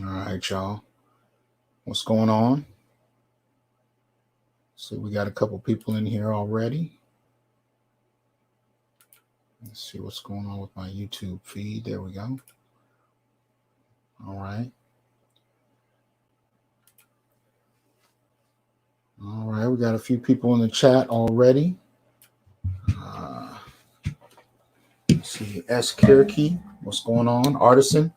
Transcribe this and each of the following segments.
All right, y'all. What's going on? So we got a couple people in here already. Let's see what's going on with my YouTube feed. There we go. All right. All right, we got a few people in the chat already. Let's see, S. Kirky, what's going on? Artisan.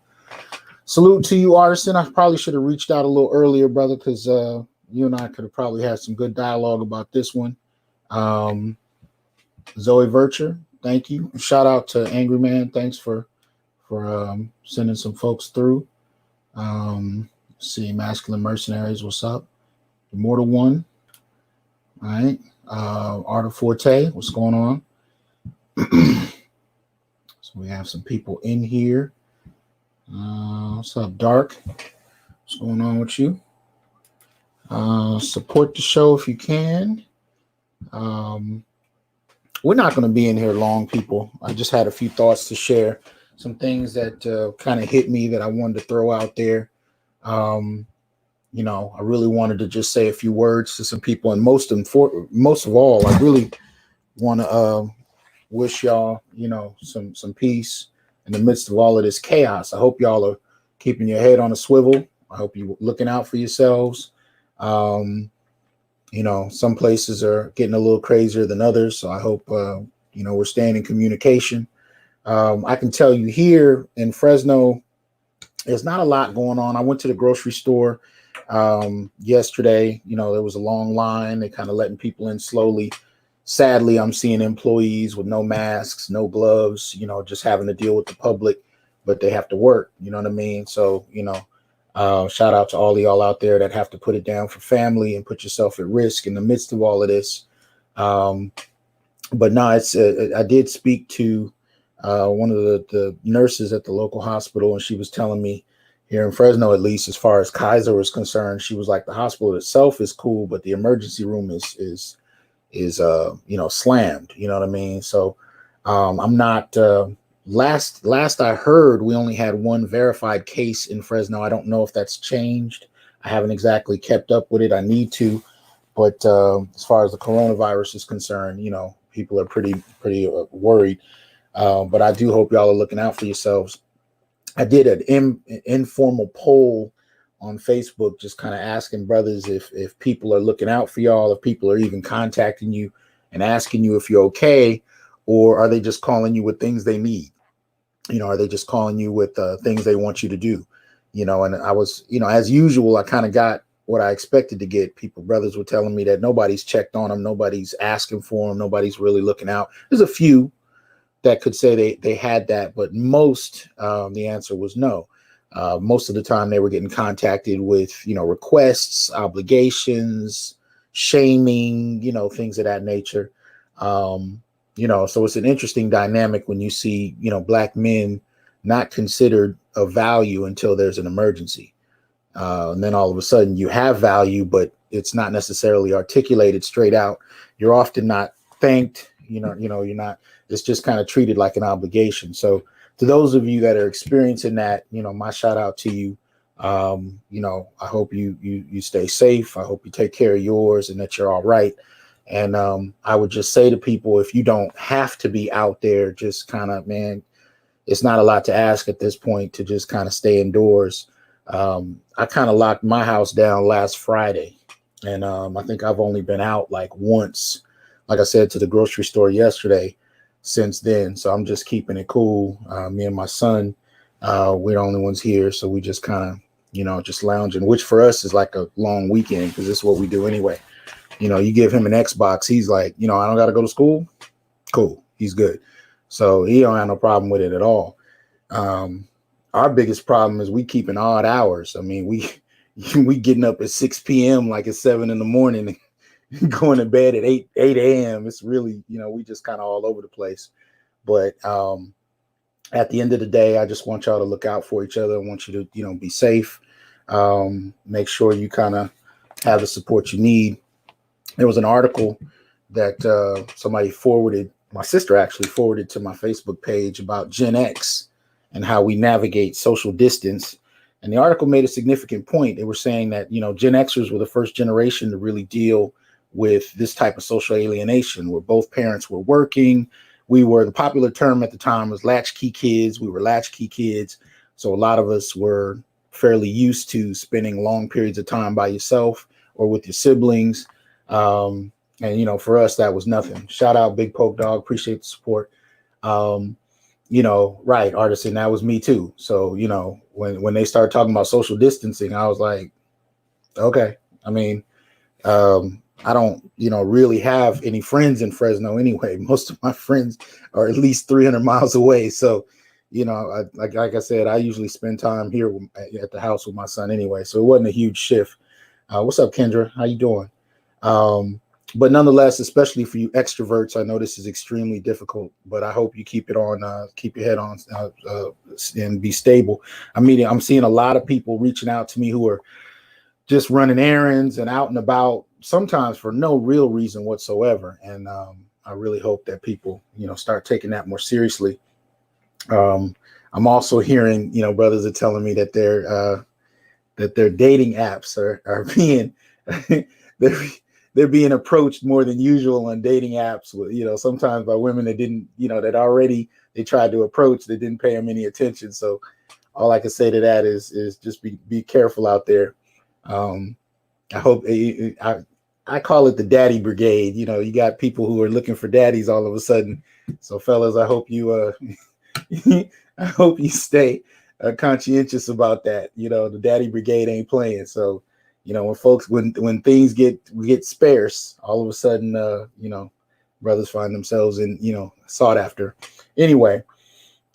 Salute to you, Artisan. I probably should have reached out a little earlier, brother, because you and I could have probably had some good dialogue about this one. Zoe Vircher, thank you. Shout out to Angry Man. Thanks for sending some folks through. See, Masculine Mercenaries, what's up? Immortal One. All right. Art of Forte, what's going on? So we have some people in here. What's up, Dark? What's going on with you? Support the show if you can. We're not going to be in here long, people. I just had a few thoughts to share. Some things that kind of hit me that I wanted to throw out there. You know, I really wanted to just say a few words to some people, and most of all, I really want to wish y'all, you know, some peace in the midst of all of this chaos. I hope y'all are keeping your head on a swivel. I hope you're looking out for yourselves. You know, some places are getting a little crazier than others, so I hope you know, we're staying in communication. I can tell you here in Fresno, there's not a lot going on. I went to the grocery store yesterday. You know, there was a long line. They kind of letting people in slowly. Sadly, I'm seeing employees with no masks, no gloves, you know, just having to deal with the public, but they have to work, you know what I mean? So, you know, shout out to all of y'all out there that have to put it down for family and put yourself at risk in the midst of all of this. But no, it's I did speak to one of the nurses at the local hospital, and she was telling me here in Fresno, at least as far as Kaiser was concerned, she was like, the hospital itself is cool, but the emergency room is you know, slammed, you know what I mean? So I'm not last I heard, we only had one verified case in Fresno. I don't know if that's changed. I haven't exactly kept up with it. I need to, but as far as the coronavirus is concerned, you know, people are pretty worried. But I do hope y'all are looking out for yourselves. I did an informal poll on Facebook, just kind of asking brothers if people are looking out for y'all, if people are even contacting you and asking you if you're okay, or are they just calling you with things they need? You know, are they just calling you with things they want you to do? You know, and I was, you know, as usual, I kind of got what I expected to get. Brothers were telling me that nobody's checked on them, nobody's asking for them, nobody's really looking out. There's a few that could say they had that, but most, the answer was no. Most of the time they were getting contacted with, you know, requests, obligations, shaming, you know, things of that nature. You know, so it's an interesting dynamic when you see, you know, black men not considered of value until there's an emergency. And then all of a sudden you have value, but it's not necessarily articulated straight out. You're often not thanked, you know, you're not, it's just kind of treated like an obligation. So to those of you that are experiencing that, you know, my shout out to you. You know, I hope you stay safe. I hope you take care of yours and that you're all right. And I would just say to people, if you don't have to be out there, just kind of, man, it's not a lot to ask at this point to just kind of stay indoors. I kind of locked my house down last Friday, and I think I've only been out like once, like I said, to the grocery store yesterday since then. So I'm just keeping it cool. Me and my son, we're the only ones here. So we just kind of, you know, just lounging, which for us is like a long weekend because this is what we do anyway. You know, you give him an Xbox, he's like, you know, I don't got to go to school. Cool. He's good. So he don't have no problem with it at all. Our biggest problem is we keeping odd hours. I mean, we getting up at 6 p.m. like at 7 in the morning and going to bed at 8 a.m. It's really, you know, we just kind of all over the place. But at the end of the day, I just want y'all to look out for each other. I want you to, you know, be safe. Make sure you kind of have the support you need. There was an article that somebody forwarded, my sister actually forwarded to my Facebook page about Gen X and how we navigate social distance. And the article made a significant point. They were saying that, Gen Xers were the first generation to really deal with this type of social alienation, where both parents were working. The popular term at the time was latchkey kids. We were latchkey kids. So a lot of us were fairly used to spending long periods of time by yourself or with your siblings. And, for us, that was nothing. Shout out Big Poke Dog. Appreciate the support. Right, Artisan, that was me too. So, when they started talking about social distancing, I was like, okay. I mean, I don't, really have any friends in Fresno anyway. Most of my friends are at least 300 miles away. So, like I said, I usually spend time here at the house with my son anyway. So it wasn't a huge shift. What's up, Kendra? How you doing? But nonetheless, especially for you extroverts, I know this is extremely difficult, but I hope you keep your head on and be stable. I'm seeing a lot of people reaching out to me who are just running errands and out and about, sometimes for no real reason whatsoever. And I really hope that people, start taking that more seriously. I'm also hearing, brothers are telling me that their dating apps are being they're being approached more than usual on dating apps, sometimes by women that didn't, that already they tried to approach, they didn't pay them any attention. So all I can say to that is just be careful out there. I hope I call it the daddy brigade. You got people who are looking for daddies all of a sudden. So fellas, I hope you I hope you stay conscientious about that. The daddy brigade ain't playing. So, when things get sparse, all of a sudden, brothers find themselves in, sought after. Anyway,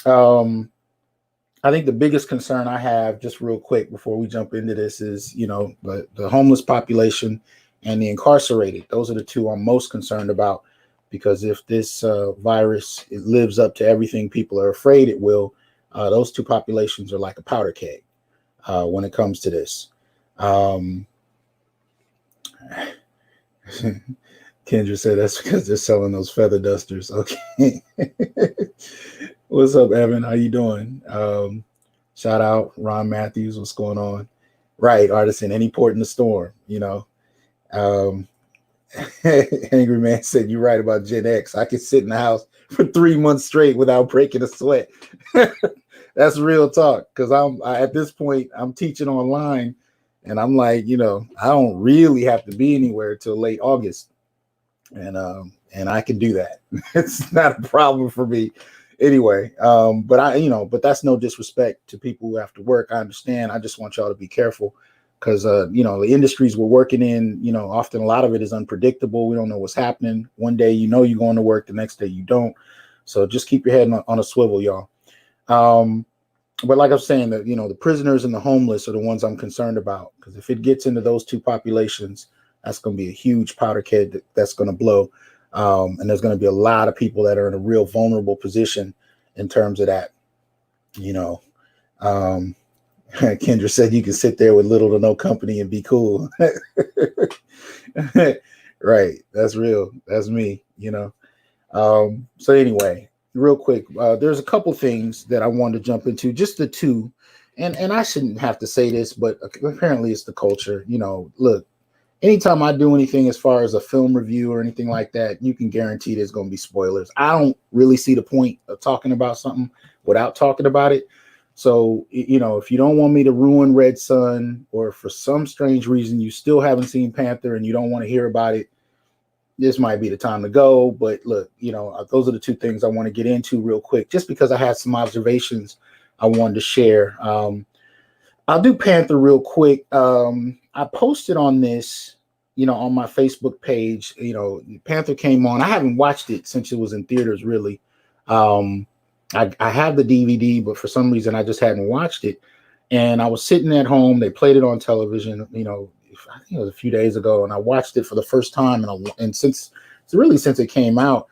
I think the biggest concern I have, just real quick before we jump into this, is, the homeless population and the incarcerated. Those are the two I'm most concerned about, because if this virus lives up to everything people are afraid it will, those two populations are like a powder keg when it comes to this. Kendra said that's because they're selling those feather dusters. Okay. What's up, Evan? How you doing? Shout out Ron Matthews. What's going on? Right, Artisan, any port in the storm, Angry Man said, you're right about Gen X. I could sit in the house for 3 months straight without breaking a sweat. That's real talk. Because at this point, I'm teaching online, and I'm like, I don't really have to be anywhere till late August, and I can do that. It's not a problem for me. Anyway, but that's no disrespect to people who have to work. I understand. I just want y'all to be careful, because the industries we're working in, often a lot of it is unpredictable. We don't know what's happening. One day you're going to work, the next day you don't. So just keep your head on a swivel, y'all. But like I was saying, that the prisoners and the homeless are the ones I'm concerned about, because if it gets into those two populations, that's going to be a huge powder keg that's going to blow. And there's going to be a lot of people that are in a real vulnerable position in terms of that. Kendra said you can sit there with little to no company and be cool. Right. That's real. That's me, So anyway, real quick, there's a couple things that I wanted to jump into, just the two. And I shouldn't have to say this, but apparently it's the culture. Look, anytime I do anything as far as a film review or anything like that, you can guarantee there's going to be spoilers. I don't really see the point of talking about something without talking about it. So, if you don't want me to ruin Red Sun, or for some strange reason you still haven't seen Panther and you don't want to hear about it, this might be the time to go. But look, those are the two things I want to get into real quick, just because I had some observations I wanted to share. I'll do Panther real quick. I posted on this, on my Facebook page. Panther came on. I haven't watched it since it was in theaters, really. I have the DVD, but for some reason I just hadn't watched it. And I was sitting at home. They played it on television, I think it was a few days ago, and I watched it for the first time. And since it came out,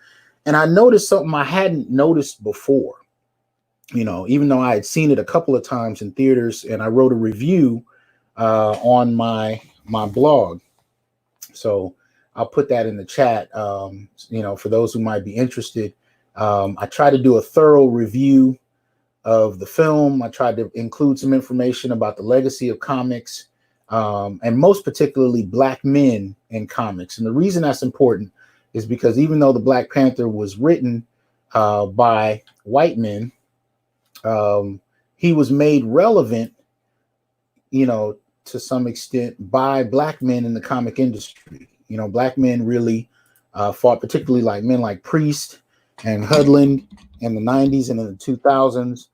and I noticed something I hadn't noticed before. Even though I had seen it a couple of times in theaters, and I wrote a review on my blog. So I'll put that in the chat, for those who might be interested. I try to do a thorough review of the film. I tried to include some information about the legacy of comics, and most particularly Black men in comics. And the reason that's important is because even though the Black Panther was written by white men, he was made relevant, to some extent by Black men in the comic industry. Black men really fought, particularly like men like Priest and Hudlin in the 90s and in the 2000s.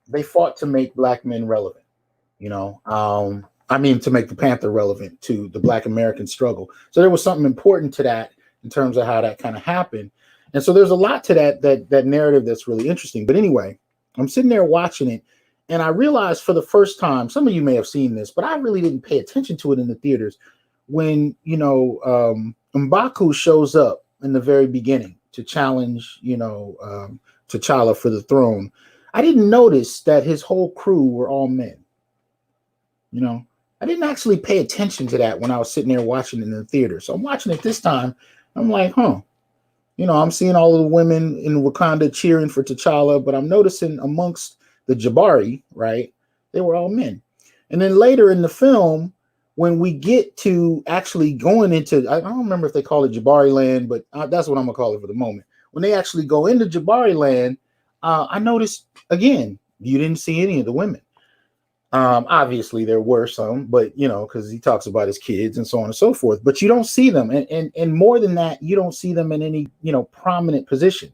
They fought to make Black men relevant, to make the Panther relevant to the Black American struggle. So there was something important to that in terms of how that kind of happened. And so there's a lot to that narrative that's really interesting. But anyway, I'm sitting there watching it, and I realized for the first time, some of you may have seen this, but I really didn't pay attention to it in the theaters, when, M'Baku shows up in the very beginning to challenge, T'Challa for the throne. I didn't notice that his whole crew were all men. I didn't actually pay attention to that when I was sitting there watching it in the theater. So I'm watching it this time. I'm like, I'm seeing all of the women in Wakanda cheering for T'Challa, but I'm noticing amongst the Jabari, right, they were all men. And then later in the film, when we get to actually going into, I don't remember if they call it Jabari land, but that's what I'm gonna call it for the moment. When they actually go into Jabari land, I noticed, again, you didn't see any of the women. Obviously there were some, but because he talks about his kids and so on and so forth, but you don't see them. And more than that, you don't see them in any, prominent position.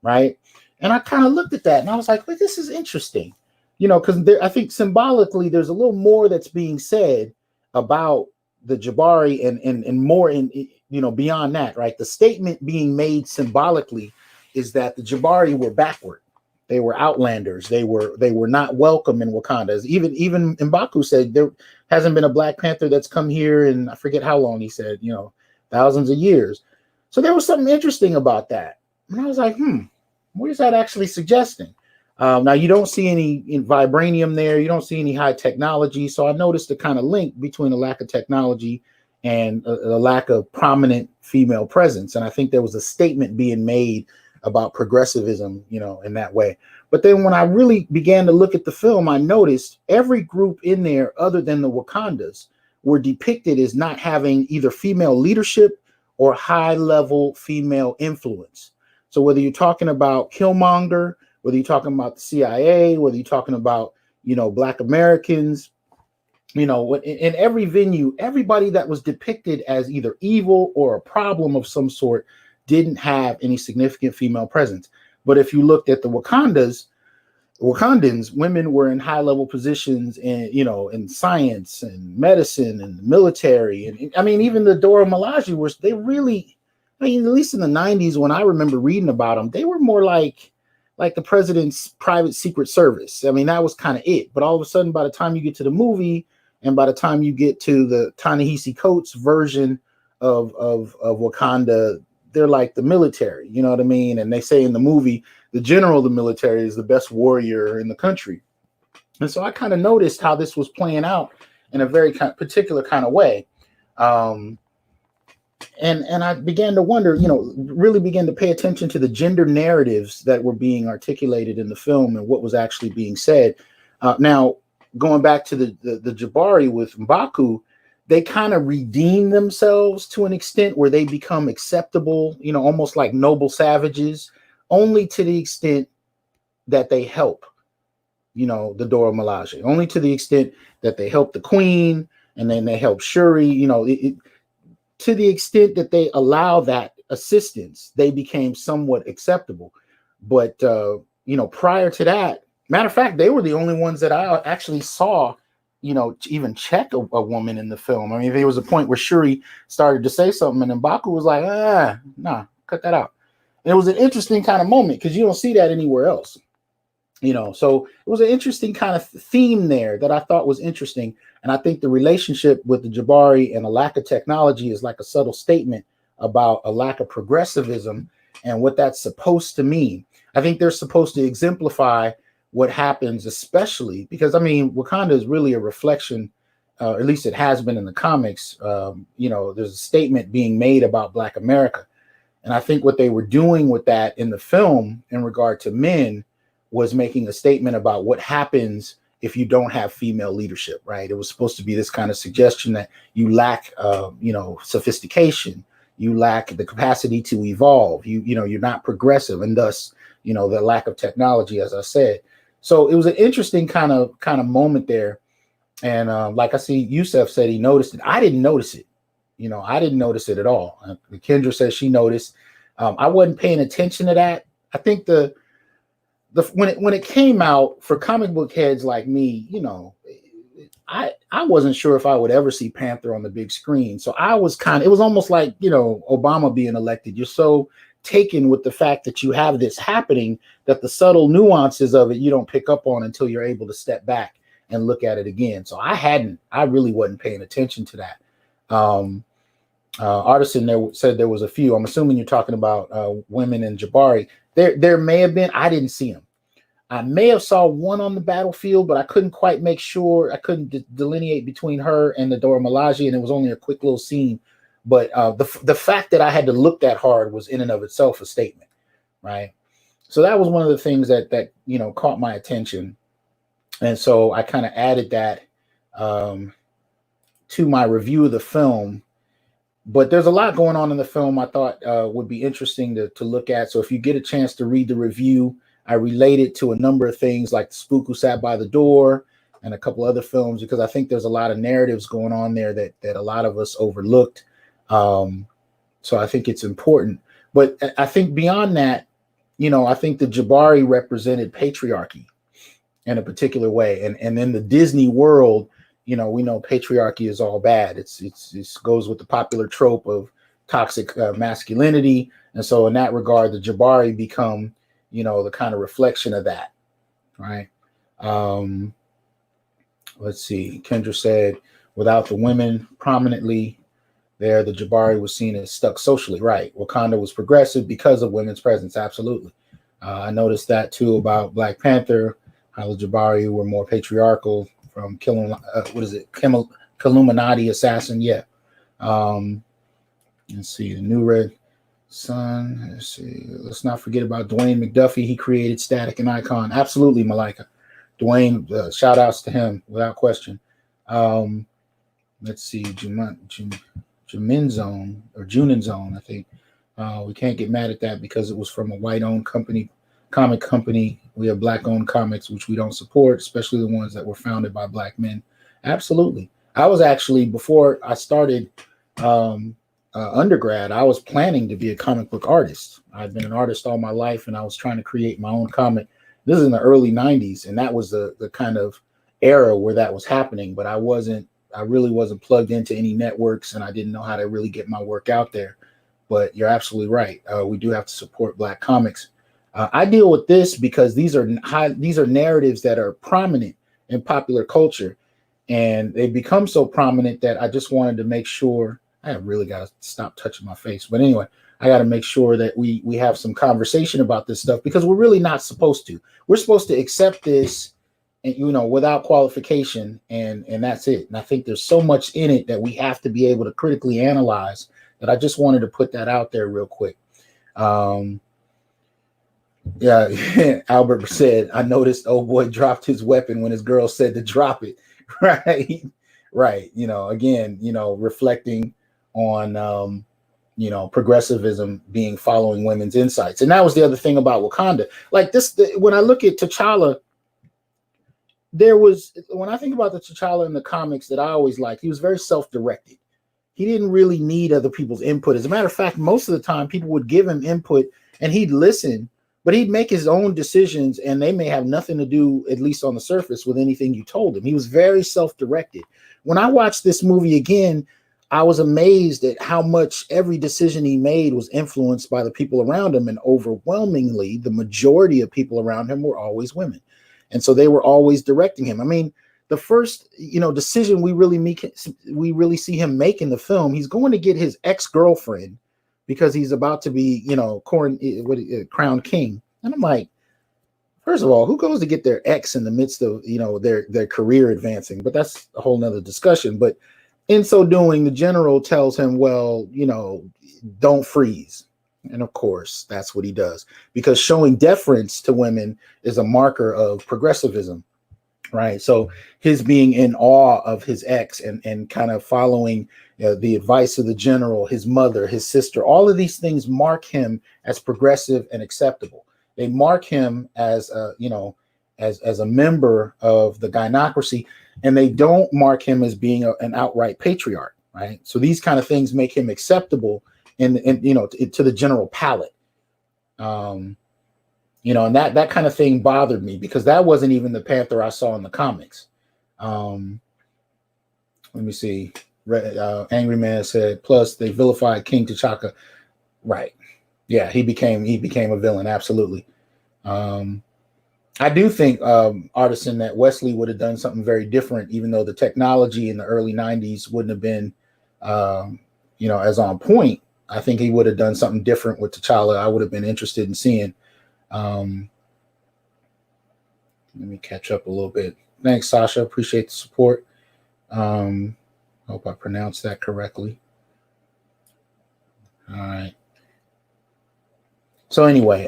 Right. And I kind of looked at that and I was like, well, this is interesting, because I think symbolically there's a little more that's being said about the Jabari and more in, beyond that. Right. The statement being made symbolically is that the Jabari were backward. They were outlanders. They were not welcome in Wakanda. Even M'Baku said there hasn't been a Black Panther that's come here in, I forget how long he said, thousands of years. So there was something interesting about that. And I was like, what is that actually suggesting? Now you don't see any vibranium there. You don't see any high technology. So I noticed the kind of link between a lack of technology and a lack of prominent female presence. And I think there was a statement being made about progressivism, in that way. But then when I really began to look at the film, I noticed every group in there other than the Wakandas were depicted as not having either female leadership or high-level female influence. So whether you're talking about Killmonger, whether you're talking about the CIA, whether you're talking about, Black Americans, in every venue, everybody that was depicted as either evil or a problem of some sort didn't have any significant female presence. But if you looked at the Wakandans, women were in high-level positions in science and medicine and the military. And even the Dora Milaje they really, at least in the 90s when I remember reading about them, they were more like the president's private secret service. That was kind of it. But all of a sudden, by the time you get to the movie and by the time you get to the Ta-Nehisi Coates version of Wakanda, they're like the military, you know what I mean? And they say in the movie, the general of the military is the best warrior in the country. And so I kind of noticed how this was playing out in a very particular kind of way. And I began to wonder, really began to pay attention to the gender narratives that were being articulated in the film and what was actually being said. Now, going back to the Jabari with M'Baku, they kind of redeem themselves to an extent where they become acceptable, almost like noble savages, only to the extent that they help, the Dora Milaje, only to the extent that they help the queen and then they help Shuri, to the extent that they allow that assistance, they became somewhat acceptable. But, prior to that, matter of fact, they were the only ones that I actually saw even check a woman in the film. There was a point where Shuri started to say something and M'Baku was like, nah, cut that out. And it was an interesting kind of moment because you don't see that anywhere else. So it was an interesting kind of theme there that I thought was interesting. And I think the relationship with the Jabari and a lack of technology is like a subtle statement about a lack of progressivism and what that's supposed to mean. I think they're supposed to exemplify what happens, especially because Wakanda is really a reflection, at least it has been in the comics. There's a statement being made about Black America, and I think what they were doing with that in the film in regard to men was making a statement about what happens if you don't have female leadership, right? It was supposed to be this kind of suggestion that you lack, sophistication, you lack the capacity to evolve, you're not progressive, and thus, the lack of technology, as I said. So it was an interesting kind of moment there. And like I see, Yusef said he noticed it. I didn't notice it. I didn't notice it at all. Kendra says she noticed. I wasn't paying attention to that. I think when it came out, for comic book heads like me, I wasn't sure if I would ever see Panther on the big screen. So I was it was almost like, Obama being elected. You're so taken with the fact that you have this happening that the subtle nuances of it you don't pick up on until you're able to step back and look at it again. So I really wasn't paying attention to that. Artisan there said there was a few. I'm assuming you're talking about women in Jabari. There may have been. I didn't see them. I may have saw one on the battlefield, but I couldn't quite make sure. I couldn't delineate between her and the Dora Milaje, and it was only a quick little scene. But the fact that I had to look that hard was in and of itself a statement, right? So that was one of the things that caught my attention, and so I kind of added that to my review of the film. But there's a lot going on in the film I thought would be interesting to look at. So if you get a chance to read the review, I relate it to a number of things like The Spook Who Sat by the Door and a couple other films, because I think there's a lot of narratives going on there that a lot of us overlooked. So I think it's important. But I think beyond that, I think the Jabari represented patriarchy in a particular way. And in the Disney world, we know patriarchy is all bad. It goes with the popular trope of toxic masculinity. And so in that regard, the Jabari become, the kind of reflection of that, right? Let's see. Kendra said, without the women prominently there, the Jabari was seen as stuck socially, right? Wakanda was progressive because of women's presence, absolutely. I noticed that too about Black Panther, how the Jabari were more patriarchal from killing, Illuminati assassin, yeah. Let's see, the New Red Sun. Let's see. Let's not forget about Dwayne McDuffie. He created Static and Icon. Absolutely, Malika. Dwayne, shout outs to him without question. Let's see, Junin Zone, I think. We can't get mad at that because it was from a white-owned comic company. We have black-owned comics, which we don't support, especially the ones that were founded by black men. Absolutely. I was actually, before I started undergrad, I was planning to be a comic book artist. I've been an artist all my life, and I was trying to create my own comic. This is in the early 90s, and that was the kind of era where that was happening, but I really wasn't plugged into any networks, and I didn't know how to really get my work out there. But you're absolutely right. We do have to support black comics. I deal with this because these are narratives that are prominent in popular culture, and they become so prominent that I just wanted to make sure. I really got to stop touching my face. But anyway, I got to make sure that we have some conversation about this stuff, because we're really not supposed to. We're supposed to accept this, and without qualification, and that's it. And I think there's so much in it that we have to be able to critically analyze that I just wanted to put that out there real quick. Yeah, Albert said, I noticed old boy dropped his weapon when his girl said to drop it. Right. Again, reflecting on, progressivism being following women's insights. And that was the other thing about Wakanda. Like when I look at T'Challa, when I think about the T'Challa in the comics that I always liked, he was very self-directed. He didn't really need other people's input. As a matter of fact, most of the time people would give him input and he'd listen, but he'd make his own decisions, and they may have nothing to do, at least on the surface, with anything you told him. He was very self-directed. When I watched this movie again, I was amazed at how much every decision he made was influenced by the people around him. And overwhelmingly, the majority of people around him were always women. And so they were always directing him. I mean, the first, decision we really see him make in the film, he's going to get his ex-girlfriend because he's about to be, crowned king. And I'm like, first of all, who goes to get their ex in the midst of, their career advancing? But that's a whole nother discussion. But in so doing, the general tells him, well, don't freeze. And of course, that's what he does, because showing deference to women is a marker of progressivism, right? So his being in awe of his ex and kind of following the advice of the general, his mother, his sister, all of these things mark him as progressive and acceptable. They mark him as as a member of the gynocracy, and they don't mark him as being an outright patriarch, right? So these kind of things make him acceptable and to the general palate. And that kind of thing bothered me, because that wasn't even the Panther I saw in the comics. Let me see. Angry Man said, plus they vilified King T'Chaka. Right. Yeah, he became a villain. Absolutely. I do think, Artisan, that Wesley would have done something very different, even though the technology in the early 90s wouldn't have been, as on point. I think he would have done something different with T'Challa. I would have been interested in seeing. Let me catch up a little bit. Thanks, Sasha. Appreciate the support. Hope I pronounced that correctly. All right. So anyway,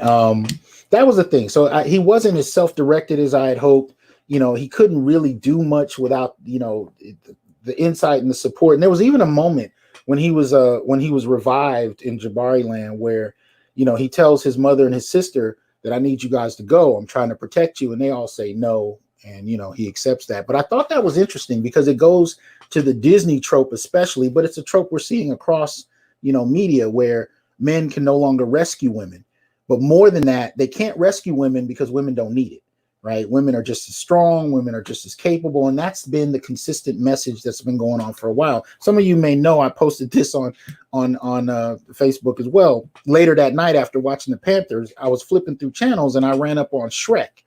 that was the thing. So he wasn't as self-directed as I had hoped. He couldn't really do much without, the insight and the support. And there was even a moment when he was revived in Jabari land where, he tells his mother and his sister that I need you guys to go. I'm trying to protect you. And they all say no. And, he accepts that. But I thought that was interesting because it goes to the Disney trope especially, but it's a trope we're seeing across, media, where men can no longer rescue women. But more than that, they can't rescue women because women don't need it, right? Women are just as strong. Women are just as capable. And that's been the consistent message that's been going on for a while. Some of you may know I posted this on Facebook as well. Later that night after watching the Panthers, I was flipping through channels and I ran up on Shrek.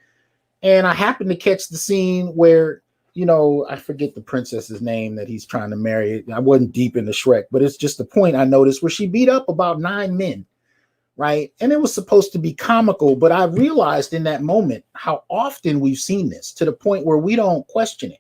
And I happened to catch the scene where, I forget the princess's name that he's trying to marry. I wasn't deep into Shrek, but it's just the point I noticed where she beat up about 9 men. Right. And it was supposed to be comical, but I realized in that moment how often we've seen this, to the point where we don't question it.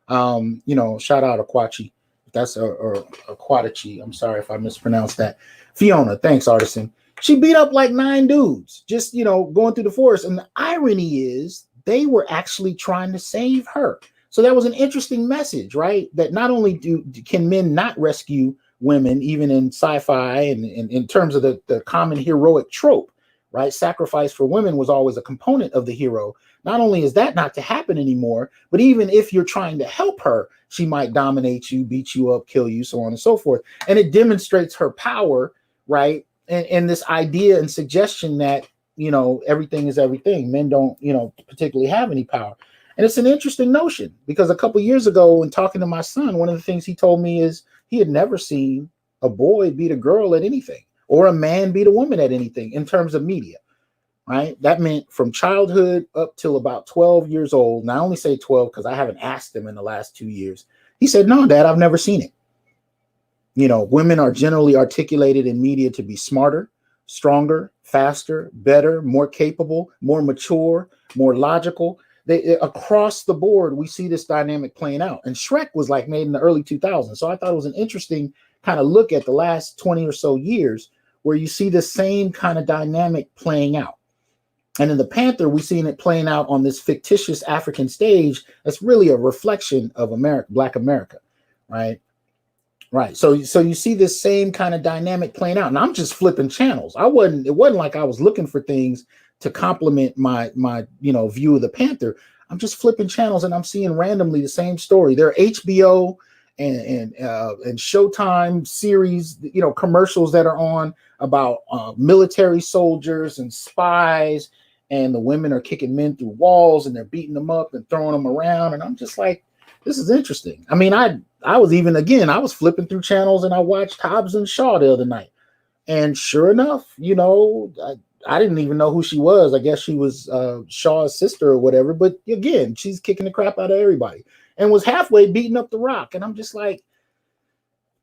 Shout out Aquachi. That's or Aquatici. I'm sorry if I mispronounced that. Fiona, thanks, Artisan. She beat up like 9 dudes, just, going through the forest. And the irony is they were actually trying to save her. So that was an interesting message, right? That not only can men not rescue women, even in sci-fi and in terms of the common heroic trope, right? Sacrifice for women was always a component of the hero. Not only is that not to happen anymore, but even if you're trying to help her, she might dominate you, beat you up, kill you, so on and so forth. And it demonstrates her power, right? And this idea and suggestion that, everything is everything. Men don't, particularly have any power. And it's an interesting notion, because a couple of years ago, when talking to my son, one of the things he told me is he had never seen a boy beat a girl at anything, or a man beat a woman at anything in terms of media, right? That meant from childhood up till about 12 years old. And I only say 12 because I haven't asked him in the last 2 years. He said, no, Dad, I've never seen it. Women are generally articulated in media to be smarter, stronger, faster, better, more capable, more mature, more logical. Across the board, we see this dynamic playing out. And Shrek was like made in the early 2000s. So I thought it was an interesting kind of look at the last 20 or so years where you see the same kind of dynamic playing out. And in the Panther, we've seen it playing out on this fictitious African stage that's really a reflection of America, Black America, right? Right. So you see this same kind of dynamic playing out. And I'm just flipping channels. It wasn't like I was looking for things to complement my view of the Panther. I'm just flipping channels and I'm seeing randomly the same story. There are HBO and Showtime series, commercials that are on about military soldiers and spies, and the women are kicking men through walls and they're beating them up and throwing them around. And I'm just like, this is interesting. I mean, I was flipping through channels and I watched Hobbs and Shaw the other night. And sure enough, I didn't even know who she was. I guess she was Shaw's sister or whatever. But again, she's kicking the crap out of everybody and was halfway beating up the Rock. And I'm just like,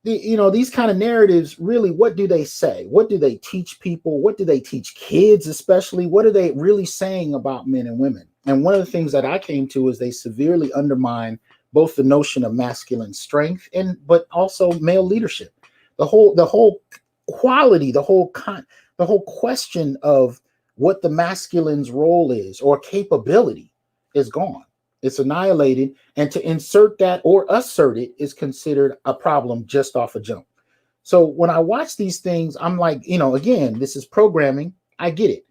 these kind of narratives, really, what do they say? What do they teach people? What do they teach kids, especially? What are they really saying about men and women? And one of the things that I came to is they severely undermine both the notion of masculine strength but also male leadership. The whole quality, the whole question of what the masculine's role is or capability is gone. It's annihilated. And to insert that or assert it is considered a problem just off a jump. So when I watch these things, I'm like, again, this is programming. I get it.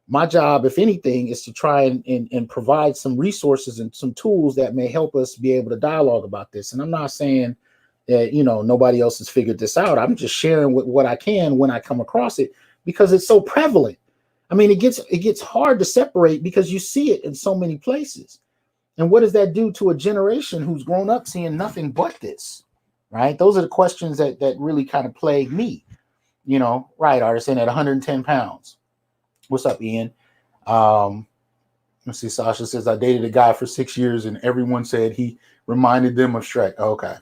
My job, if anything, is to try and provide some resources and some tools that may help us be able to dialogue about this. And I'm not saying that, nobody else has figured this out. I'm just sharing what I can when I come across it, because it's so prevalent. I mean, it gets hard to separate because you see it in so many places. And what does that do to a generation who's grown up seeing nothing but this? Right? Those are the questions that really kind of plague me. Right, Artisan at 110 pounds. What's up, Ian? Let's see. Sasha says, I dated a guy for 6 years and everyone said he reminded them of Shrek. Okay.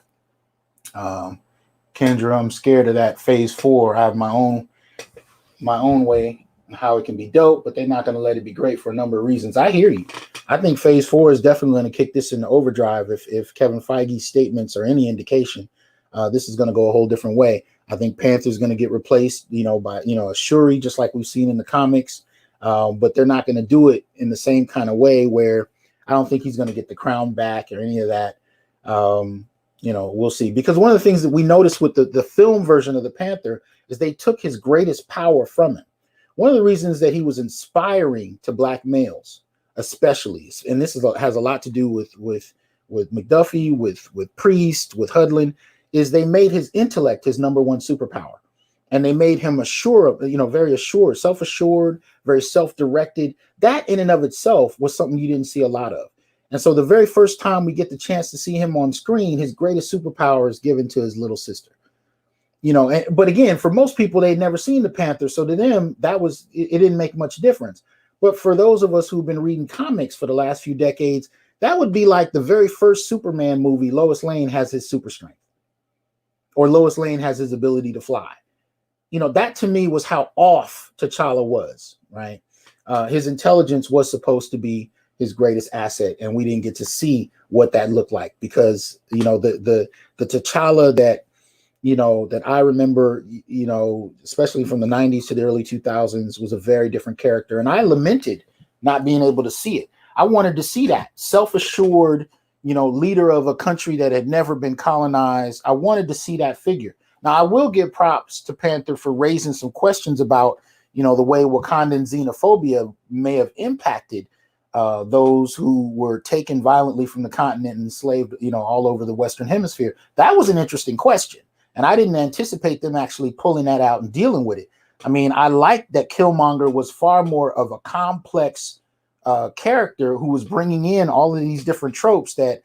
Kendra, I'm scared of that phase 4. I have my own way how it can be dope, but they're not going to let it be great for a number of reasons. I hear you. I think phase 4 is definitely going to kick this into overdrive. If Kevin Feige's statements are any indication, this is going to go a whole different way. I think Panther is going to get replaced, by, a Shuri, just like we've seen in the comics. But they're not going to do it in the same kind of way where I don't think he's going to get the crown back or any of that. We'll see. Because one of the things that we noticed with the film version of the Panther is they took his greatest power from him. One of the reasons that he was inspiring to Black males, especially, and this has a lot to do with McDuffie, with Priest, with Hudlin, is they made his intellect his number one superpower. And they made him very assured, self-assured, very self-directed. That in and of itself was something you didn't see a lot of. And so the very first time we get the chance to see him on screen, his greatest superpower is given to his little sister. But again, for most people, they'd never seen the Panther. So to them, it didn't make much difference. But for those of us who've been reading comics for the last few decades, that would be like the very first Superman movie, Lois Lane has his super strength. Or Lois Lane has his ability to fly. That to me was how off T'Challa was, right? His intelligence was supposed to be his greatest asset, and we didn't get to see what that looked like because, the T'Challa that I remember, especially from the 90s to the early 2000s was a very different character. And I lamented not being able to see it. I wanted to see that self-assured, leader of a country that had never been colonized. I wanted to see that figure. Now, I will give props to Panther for raising some questions about, the way Wakandan xenophobia may have impacted those who were taken violently from the continent and enslaved, all over the Western Hemisphere. That was an interesting question. And I didn't anticipate them actually pulling that out and dealing with it. I mean, I liked that Killmonger was far more of a complex character who was bringing in all of these different tropes that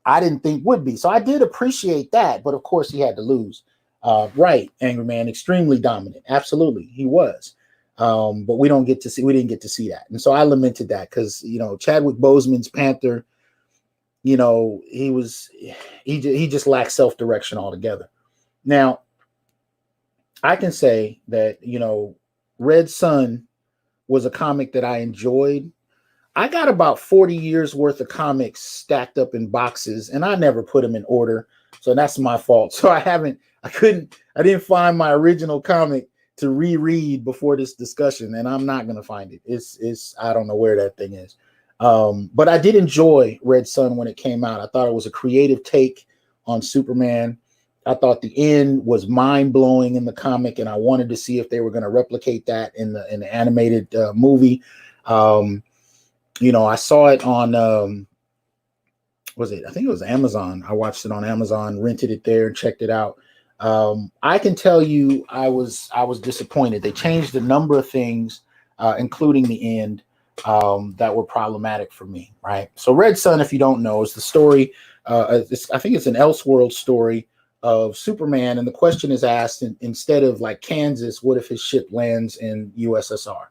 I didn't think would be. So I did appreciate that. But of course, he had to lose. Right, Angry Man, extremely dominant. Absolutely, he was. But we didn't get to see that. And so I lamented that because, Chadwick Boseman's Panther, he just lacked self-direction altogether. Now, I can say that, Red Sun was a comic that I enjoyed. I got about 40 years worth of comics stacked up in boxes, and I never put them in order. So that's my fault. So I didn't find my original comic to reread before this discussion, and I'm not going to find it. I don't know where that thing is. But I did enjoy Red Sun when it came out. I thought it was a creative take on Superman. I thought the end was mind-blowing in the comic, and I wanted to see if they were going to replicate that in the animated movie. I saw it on I think it was Amazon. I watched it on Amazon, rented it there, and checked it out. I can tell you I was disappointed. They changed a number of things, including the end, that were problematic for me, right? So Red Sun, if you don't know, is the story. I think it's an Elseworld story of Superman, and the question is asked, instead of like Kansas, what if his ship lands in USSR?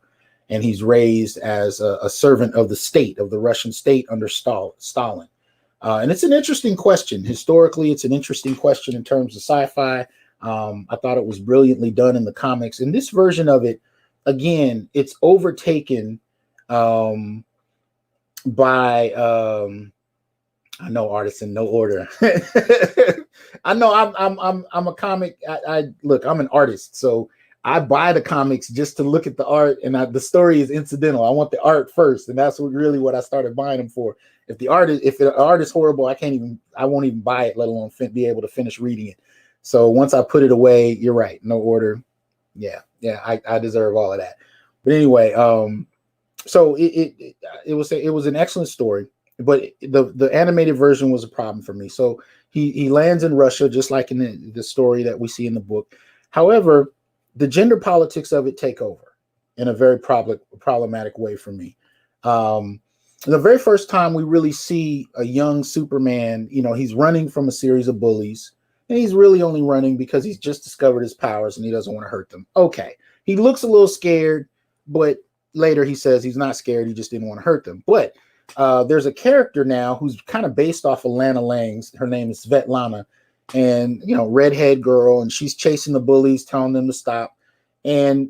And he's raised as a servant of the state, of the Russian state under Stalin. And it's an interesting question. Historically, it's an interesting question in terms of sci-fi. I thought it was brilliantly done in the comics. And this version of it, again, it's overtaken by I know artists in no order. I know I'm a comic. Look, I'm an artist, so I buy the comics just to look at the art, and the story is incidental. I want the art first, and that's really what I started buying them for. If the art is horrible, I won't even buy it, let alone be able to finish reading it. So once I put it away, you're right, no order. Yeah, I deserve all of that. But anyway, so it was an excellent story, but the animated version was a problem for me. So he lands in Russia, just like in the story that we see in the book. However, the gender politics of it take over in a very problematic way for me. The very first time we really see a young Superman, he's running from a series of bullies, and he's really only running because he's just discovered his powers and he doesn't want to hurt them. Okay, he looks a little scared, but later he says he's not scared, he just didn't want to hurt them. But there's a character now who's kind of based off of Lana Lang's. Her name is Svetlana, and redhead girl, and she's chasing the bullies, telling them to stop. And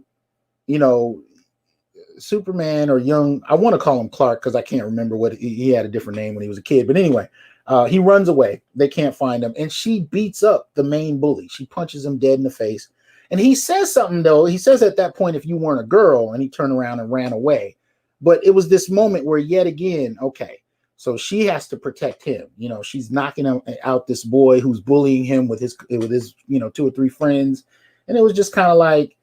Superman, or young, I want to call him Clark because I can't remember what he had a different name when he was a kid, but anyway, he runs away. They can't find him, and she beats up the main bully. She punches him dead in the face, and he says something, though. He says at that point, if you weren't a girl, and he turned around and ran away. But it was this moment where, yet again, okay, so she has to protect him. She's knocking out this boy who's bullying him with his 2 or 3 friends. And it was just kind of like,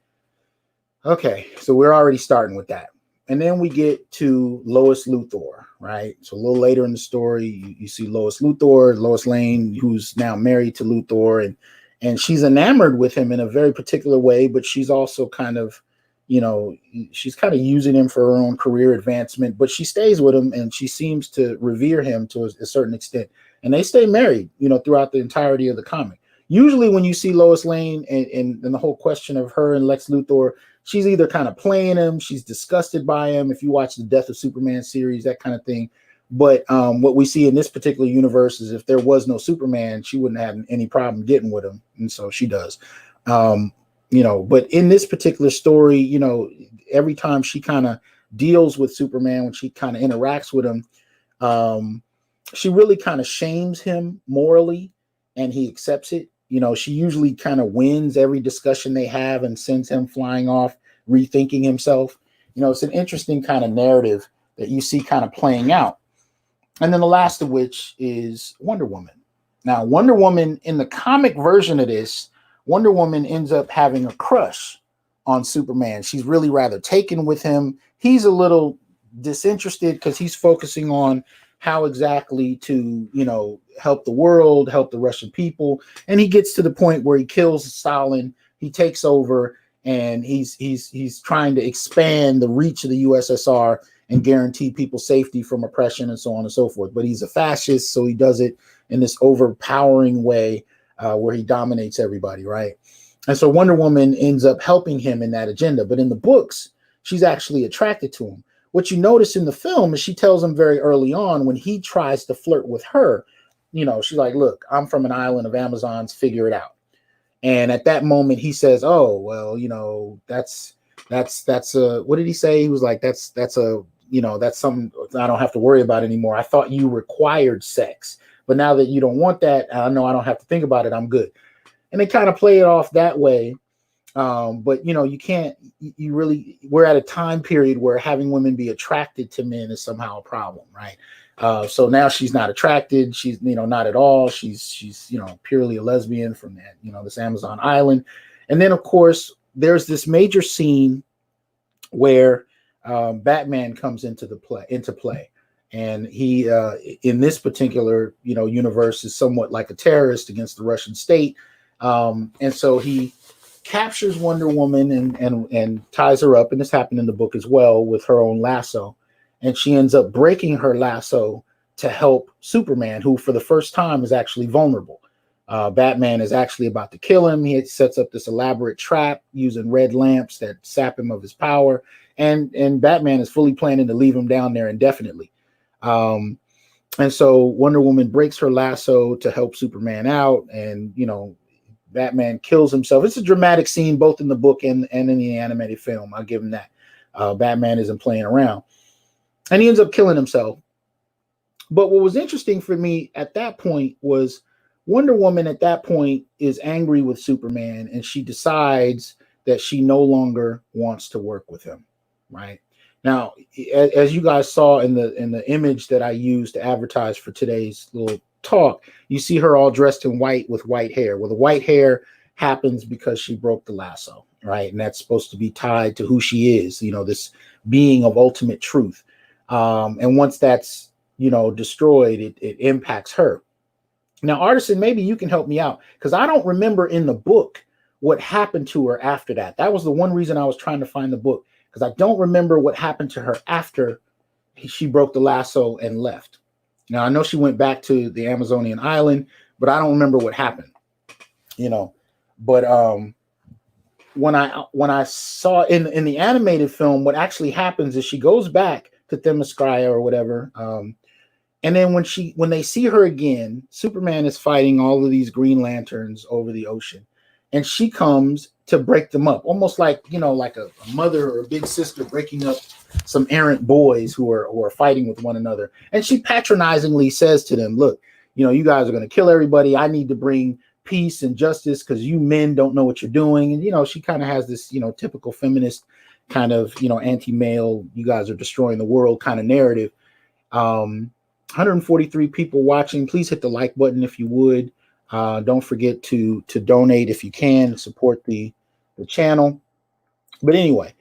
okay, so we're already starting with that. And then we get to Lois Luthor, right? So a little later in the story, you see Lois Lane, who's now married to Luthor, and she's enamored with him in a very particular way, but she's also kind of, she's kind of using him for her own career advancement, but she stays with him and she seems to revere him to a certain extent. And they stay married, throughout the entirety of the comic. Usually when you see Lois Lane and the whole question of her and Lex Luthor, she's either kind of playing him, she's disgusted by him. If you watch the Death of Superman series, that kind of thing. But what we see in this particular universe is if there was no Superman, she wouldn't have any problem getting with him. And so she does. But in this particular story, every time she kind of deals with Superman, when she kind of interacts with him, she really kind of shames him morally, and he accepts it. She usually kind of wins every discussion they have and sends him flying off, rethinking himself. It's an interesting kind of narrative that you see kind of playing out. And then the last of which is Wonder Woman. Now, Wonder Woman, in the comic version of this, Wonder Woman ends up having a crush on Superman. She's really rather taken with him. He's a little disinterested because he's focusing on how exactly to, help the world, help the Russian people. And he gets to the point where he kills Stalin, he takes over, and he's trying to expand the reach of the USSR and guarantee people safety from oppression and so on and so forth. But he's a fascist, so he does it in this overpowering way where he dominates everybody, right? And so Wonder Woman ends up helping him in that agenda. But in the books, she's actually attracted to him. What you notice in the film is she tells him very early on, when he tries to flirt with her, she's like, look, I'm from an island of Amazons, figure it out. And at that moment he says, oh, well, that's what did he say? He was like, that's something I don't have to worry about anymore. I thought you required sex, but now that you don't want that, I know I don't have to think about it. I'm good. And they kind of play it off that way. But you can't, we're at a time period where having women be attracted to men is somehow a problem, right? So now she's not attracted. She's, not at all. She's purely a lesbian from that, this Amazon island. And then of course there's this major scene where Batman comes into play. And he, in this particular, universe, is somewhat like a terrorist against the Russian state. And so he captures Wonder Woman and ties her up, and this happened in the book as well, with her own lasso. And she ends up breaking her lasso to help Superman, who for the first time is actually vulnerable. Batman is actually about to kill him. He sets up this elaborate trap using red lamps that sap him of his power. And Batman is fully planning to leave him down there indefinitely. And so Wonder Woman breaks her lasso to help Superman out, and Batman kills himself. It's a dramatic scene both in the book and in the animated film. I'll give him that. Batman isn't playing around. And he ends up killing himself. But what was interesting for me at that point was Wonder Woman at that point is angry with Superman, and she decides that she no longer wants to work with him, right? Now, as you guys saw in the image that I used to advertise for today's little talk, you see her all dressed in white with white hair. Well, the white hair happens because she broke the lasso, right? And that's supposed to be tied to who she is, this being of ultimate truth. And once that's, destroyed, it impacts her. Now, Artisan, maybe you can help me out, because I don't remember in the book what happened to her after that. That was the one reason I was trying to find the book, because I don't remember what happened to her after she broke the lasso and left. Now, I know she went back to the Amazonian island, but I don't remember what happened, But when I saw in the animated film, what actually happens is she goes back to Themyscira or whatever. And then when they see her again, Superman is fighting all of these Green Lanterns over the ocean, and she comes to break them up, almost like like a mother or a big sister breaking up some errant boys who are fighting with one another. And she patronizingly says to them, "Look, you guys are going to kill everybody. I need to bring peace and justice because you men don't know what you're doing." And she kind of has this typical feminist kind of anti-male, you guys are destroying the world kind of narrative. 143 people watching. Please hit the like button if you would. Don't forget to donate if you can, support the channel. But anyway,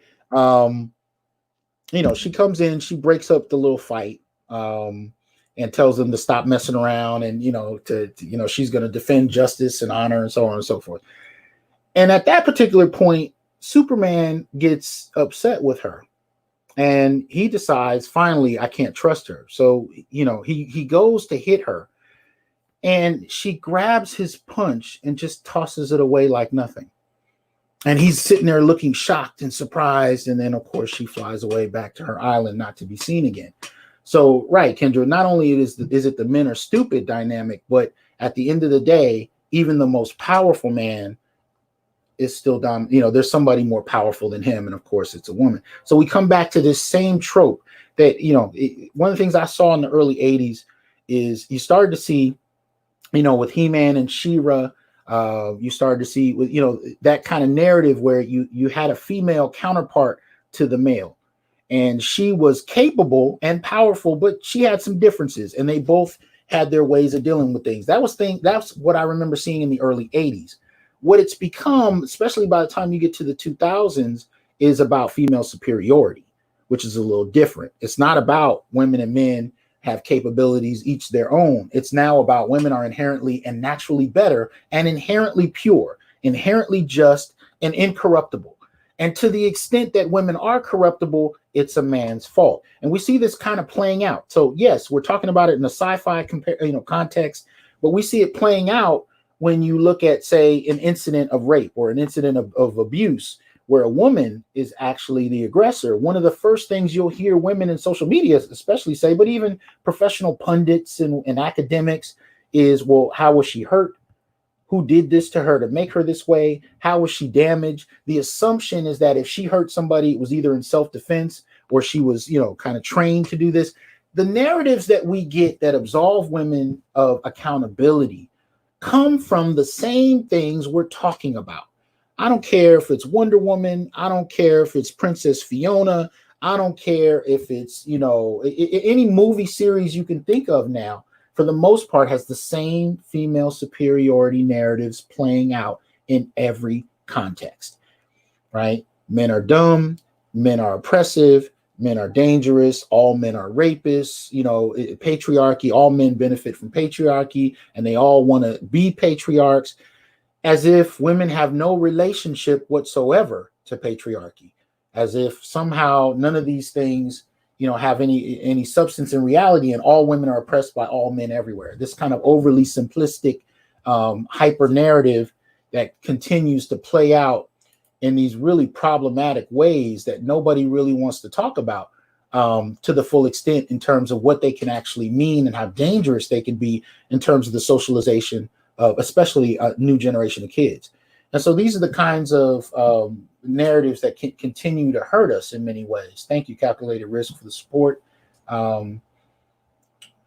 she comes in, she breaks up the little fight, and tells them to stop messing around, and she's going to defend justice and honor and so on and so forth. And at that particular point, Superman gets upset with her. And he decides, finally, I can't trust her. So, he goes to hit her, and she grabs his punch and just tosses it away like nothing. And he's sitting there looking shocked and surprised. And then, of course, she flies away back to her island, not to be seen again. So, right, Kendra, not only is it the men are stupid dynamic, but at the end of the day, even the most powerful man is still there's somebody more powerful than him, and of course it's a woman. So we come back to this same trope that one of the things I saw in the early 80s is you started to see with He-Man and She-Ra, you started to see with that kind of narrative where you had a female counterpart to the male, and she was capable and powerful, but she had some differences, and they both had their ways of dealing with things. That's what I remember seeing in the early 80s. What it's become, especially by the time you get to the 2000s, is about female superiority, which is a little different. It's not about women and men have capabilities each their own. It's now about women are inherently and naturally better and inherently pure, inherently just and incorruptible. And to the extent that women are corruptible, it's a man's fault. And we see this kind of playing out. So yes, we're talking about it in a sci-fi context, but we see it playing out when you look at, say, an incident of rape or an incident of abuse where a woman is actually the aggressor. One of the first things you'll hear women in social media especially say, but even professional pundits and academics, is, well, how was she hurt? Who did this to her to make her this way? How was she damaged? The assumption is that if she hurt somebody, it was either in self-defense or she was, kind of trained to do this. The narratives that we get that absolve women of accountability come from the same things we're talking about. I don't care if it's Wonder Woman. I don't care if it's Princess Fiona. I don't care if it's, any movie series you can think of now, for the most part, has the same female superiority narratives playing out in every context, right? Men are dumb. Men are oppressive. Men are dangerous. All men are rapists. Patriarchy, all men benefit from patriarchy, and they all want to be patriarchs, as if women have no relationship whatsoever to patriarchy, as if somehow none of these things, have any substance in reality, and all women are oppressed by all men everywhere. This kind of overly simplistic hyper narrative that continues to play out in these really problematic ways that nobody really wants to talk about to the full extent in terms of what they can actually mean and how dangerous they can be in terms of the socialization of especially a new generation of kids. And so these are the kinds of narratives that can continue to hurt us in many ways. Thank you, Calculated Risk, for the support. Let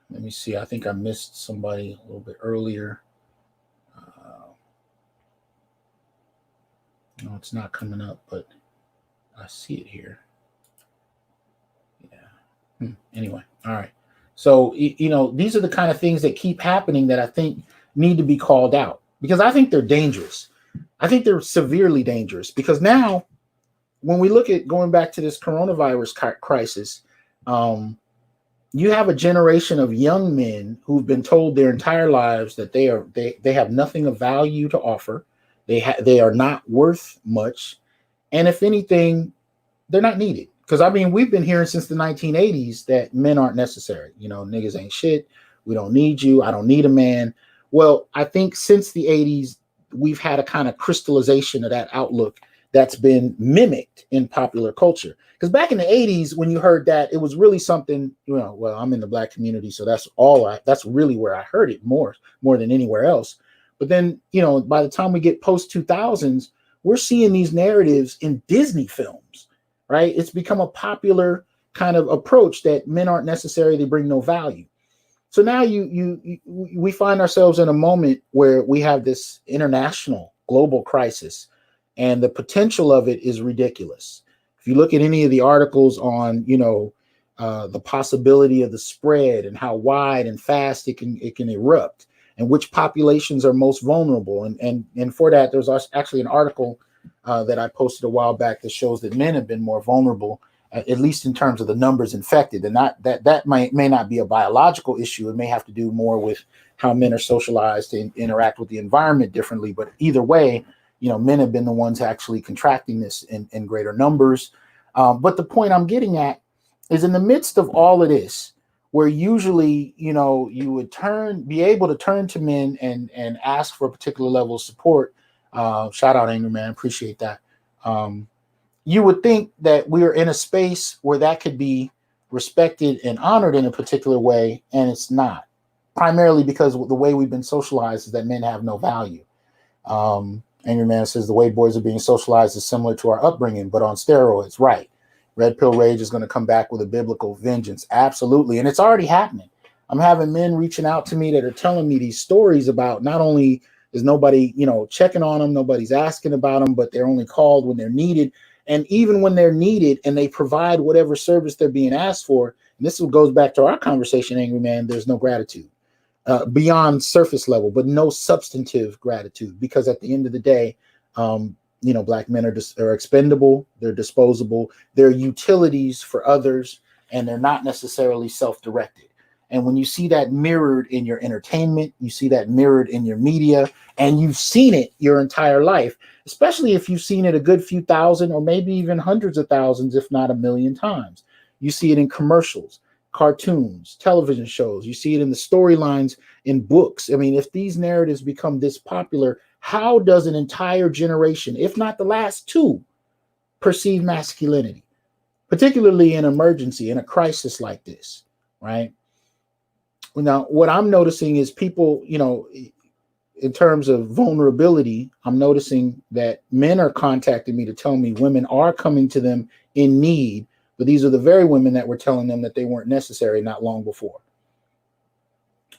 me see. I think I missed somebody a little bit earlier. No, it's not coming up, but I see it here. Yeah. Anyway, all right. So, these are the kind of things that keep happening that I think need to be called out, because I think they're dangerous. I think they're severely dangerous, because now when we look at going back to this coronavirus crisis, you have a generation of young men who've been told their entire lives that they have nothing of value to offer. They are not worth much, and if anything, they're not needed. Because I mean, we've been hearing since the 1980s that men aren't necessary. Niggas ain't shit. We don't need you. I don't need a man. Well, I think since the 80s, we've had a kind of crystallization of that outlook that's been mimicked in popular culture. Because back in the 80s, when you heard that, it was really something, well, I'm in the Black community, so that's really where I heard it more than anywhere else. But then, by the time we get post 2000s, we're seeing these narratives in Disney films, right? It's become a popular kind of approach that men aren't necessary, they bring no value. So now we find ourselves in a moment where we have this international global crisis, and the potential of it is ridiculous. If you look at any of the articles on, the possibility of the spread and how wide and fast it can erupt, and which populations are most vulnerable, and for that, there's actually an article that I posted a while back that shows that men have been more vulnerable, at least in terms of the numbers infected. And that may not be a biological issue. It may have to do more with how men are socialized to interact with the environment differently. But either way, men have been the ones actually contracting this in greater numbers. But the point I'm getting at is, in the midst of all of this, where usually, you would be able to turn to men and ask for a particular level of support. Shout out, Angry Man, appreciate that. You would think that we are in a space where that could be respected and honored in a particular way, and it's not. Primarily because the way we've been socialized is that men have no value. Angry Man says the way boys are being socialized is similar to our upbringing, but on steroids, right? Red pill rage is going to come back with a biblical vengeance. Absolutely. And it's already happening. I'm having men reaching out to me that are telling me these stories about, not only is nobody, checking on them, nobody's asking about them, but they're only called when they're needed. And even when they're needed and they provide whatever service they're being asked for, and this goes back to our conversation, Angry Man, there's no gratitude beyond surface level, but no substantive gratitude, because at the end of the day, Black men are expendable, they're disposable, they're utilities for others, and they're not necessarily self-directed. And when you see that mirrored in your entertainment, you see that mirrored in your media, and you've seen it your entire life, especially if you've seen it a good few thousand or maybe even hundreds of thousands, if not a million times. You see it in commercials, cartoons, television shows. You see it in the storylines in books. I mean, if these narratives become this popular, how does an entire generation, if not the last two, perceive masculinity, particularly in emergency, in a crisis like this, right? Now, what I'm noticing is people, in terms of vulnerability, I'm noticing that men are contacting me to tell me women are coming to them in need, but these are the very women that were telling them that they weren't necessary not long before.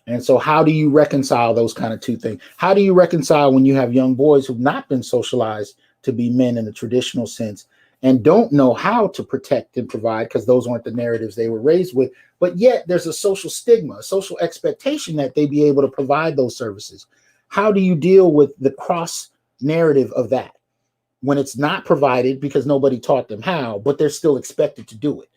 And so how do you reconcile those kind of two things? How do you reconcile when you have young boys who've not been socialized to be men in the traditional sense and don't know how to protect and provide, because those aren't the narratives they were raised with, but yet there's a social stigma, a social expectation that they be able to provide those services? How do you deal with the cross narrative of that when it's not provided because nobody taught them how, but they're still expected to do it,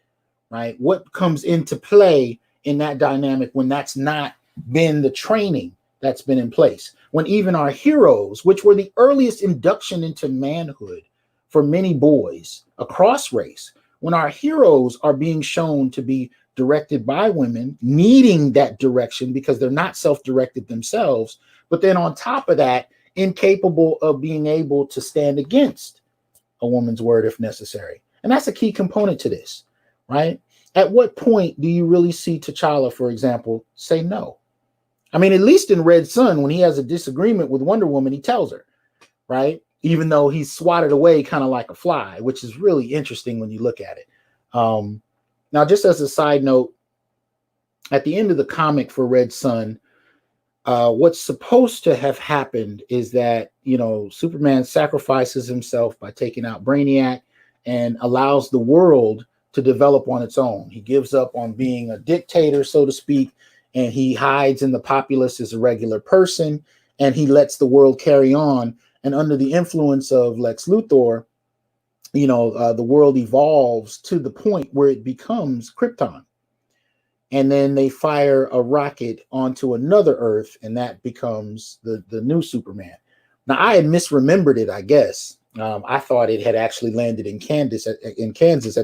right? What comes into play in that dynamic when that's not been the training that's been in place? When even our heroes, which were the earliest induction into manhood for many boys across race, when our heroes are being shown to be directed by women, needing that direction because they're not self-directed themselves, but then on top of that, incapable of being able to stand against a woman's word if necessary. And that's a key component to this, right? At what point do you really see T'Challa, for example, say no? I mean, at least in Red Son, when he has a disagreement with Wonder Woman, he tells her, right? Even though he's swatted away kind of like a fly, which is really interesting when you look at it. Now, just as a side note, at the end of the comic for Red Son, What's supposed to have happened is that, Superman sacrifices himself by taking out Brainiac and allows the world to develop on its own. He gives up on being a dictator, so to speak, and he hides in the populace as a regular person, and he lets the world carry on. And under the influence of Lex Luthor, the world evolves to the point where it becomes Krypton. And then they fire a rocket onto another Earth, and that becomes the new Superman. Now, I had misremembered it, I guess. I thought it had actually landed in Kansas at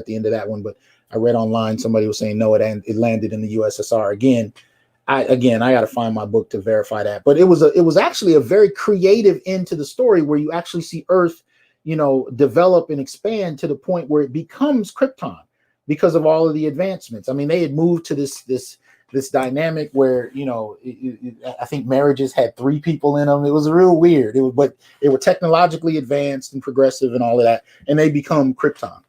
the end of that one, but I read online somebody was saying no, it landed in the USSR again. I got to find my book to verify that. But it was actually a very creative end to the story where you actually see Earth, develop and expand to the point where it becomes Krypton because of all of the advancements. I mean, they had moved to this dynamic where, I think marriages had 3 people in them. It was real weird. But they were technologically advanced and progressive and all of that, and they become Krypton.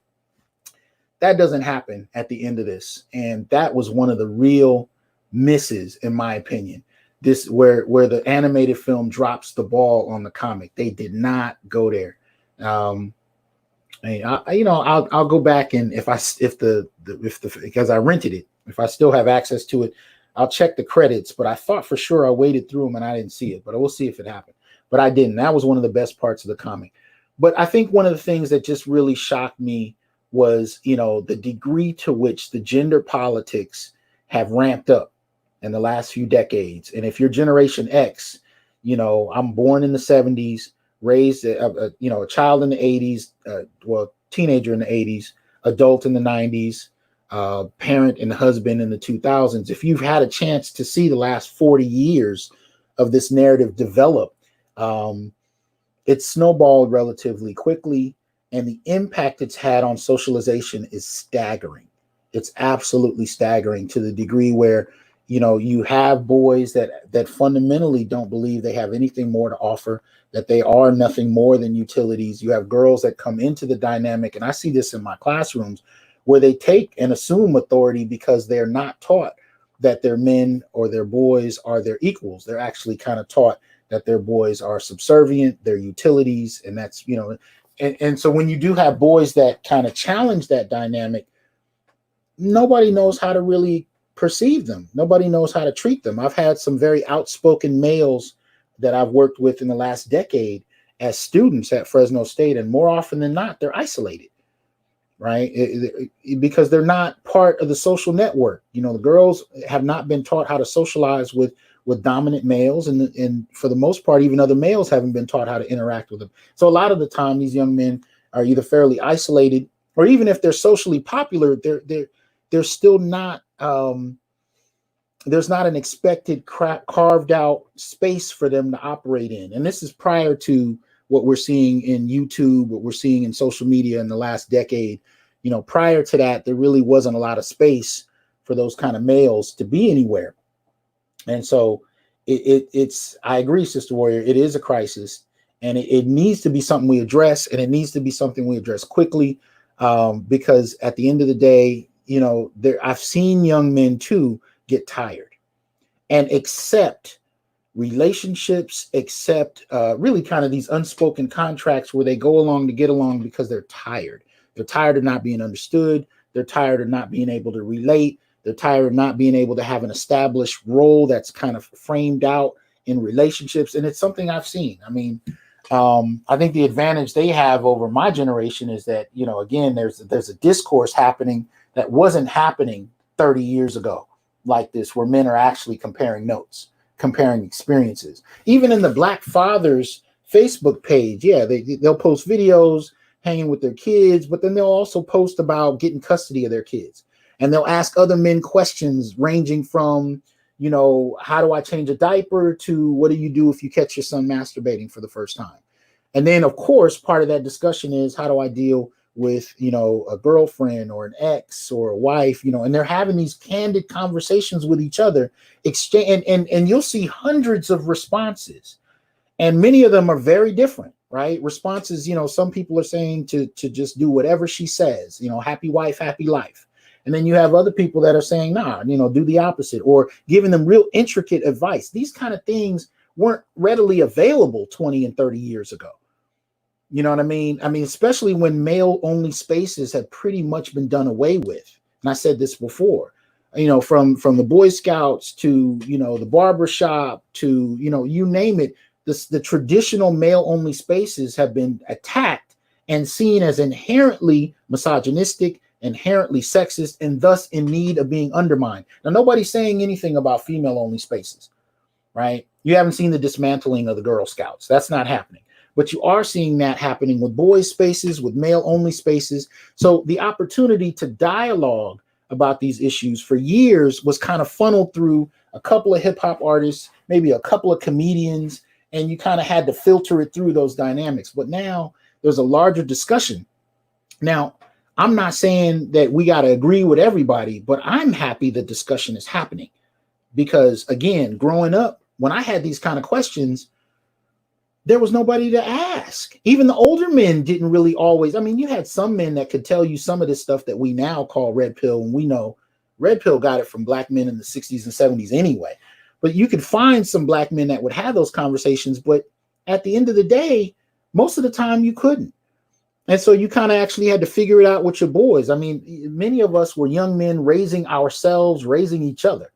That doesn't happen at the end of this, and that was one of the real misses, in my opinion. This where the animated film drops the ball on the comic. They did not go there. I'll go back, and because I rented it, if I still have access to it, I'll check the credits. But I thought for sure I waded through them and I didn't see it. But I will see if it happened. But I didn't. That was one of the best parts of the comic. But I think one of the things that just really shocked me was, the degree to which the gender politics have ramped up in the last few decades. And if you're Generation X, I'm born in the 70s, raised a child in the 80s, teenager in the 80s, adult in the 90s, parent and husband in the 2000s. If you've had a chance to see the last 40 years of this narrative develop, it's snowballed relatively quickly, and the impact it's had on socialization is staggering. It's absolutely staggering, to the degree where, you have boys that fundamentally don't believe they have anything more to offer, that they are nothing more than utilities. You have girls that come into the dynamic, and I see this in my classrooms, where they take and assume authority because they're not taught that their men or their boys are their equals. They're actually kind of taught that their boys are subservient, they're utilities, and that's, and so when you do have boys that kind of challenge that dynamic, nobody knows how to really perceive them. Nobody knows how to treat them. I've had some very outspoken males that I've worked with in the last decade as students at Fresno State, and more often than not, they're isolated, right? Because they're not part of the social network. The girls have not been taught how to socialize with dominant males, and for the most part, even other males haven't been taught how to interact with them. So a lot of the time, these young men are either fairly isolated, or even if they're socially popular, they're still not. There's not an expected carved out space for them to operate in. And this is prior to what we're seeing in YouTube, what we're seeing in social media in the last decade. Prior to that, there really wasn't a lot of space for those kind of males to be anywhere. And so it's, I agree, Sister Warrior, it is a crisis, and it needs to be something we address, and it needs to be something we address quickly, because at the end of the day, I've seen young men too get tired and accept relationships, accept really kind of these unspoken contracts where they go along to get along because they're tired. They're tired of not being understood. They're tired of not being able to relate. They're tired of not being able to have an established role that's kind of framed out in relationships. And it's something I've seen. I mean, I think the advantage they have over my generation is that, again, there's a discourse happening that wasn't happening 30 years ago like this, where men are actually comparing notes, comparing experiences. Even in the Black Fathers Facebook page, they'll post videos hanging with their kids, but then they'll also post about getting custody of their kids. And they'll ask other men questions ranging from, how do I change a diaper, to what do you do if you catch your son masturbating for the first time? And then, of course, part of that discussion is, how do I deal with, a girlfriend or an ex or a wife, and they're having these candid conversations with each other, exchange, and you'll see hundreds of responses, and many of them are very different, right? Responses, some people are saying to just do whatever she says, happy wife, happy life. And then you have other people that are saying, nah, do the opposite, or giving them real intricate advice. These kind of things weren't readily available 20 and 30 years ago. You know what I mean? I mean, especially when male only spaces have pretty much been done away with. And I said this before, from the Boy Scouts to, the barber shop to, you name it, the traditional male only spaces have been attacked and seen as inherently misogynistic, inherently sexist, and thus in need of being undermined. Now, nobody's saying anything about female only spaces, right? You haven't seen the dismantling of the Girl Scouts. That's not happening. But you are seeing that happening with boys spaces, with male only spaces. So the opportunity to dialogue about these issues for years was kind of funneled through a couple of hip hop artists, maybe a couple of comedians, and you kind of had to filter it through those dynamics. But now there's a larger discussion. Now, I'm not saying that we got to agree with everybody, but I'm happy the discussion is happening because, again, growing up, when I had these kind of questions, there was nobody to ask. Even the older men didn't really always. I mean, you had some men that could tell you some of this stuff that we now call red pill, and we know red pill got it from black men in the 60s and 70s anyway. But you could find some black men that would have those conversations, but at the end of the day, most of the time you couldn't. And so you kind of actually had to figure it out with your boys. I mean, many of us were young men raising ourselves, raising each other,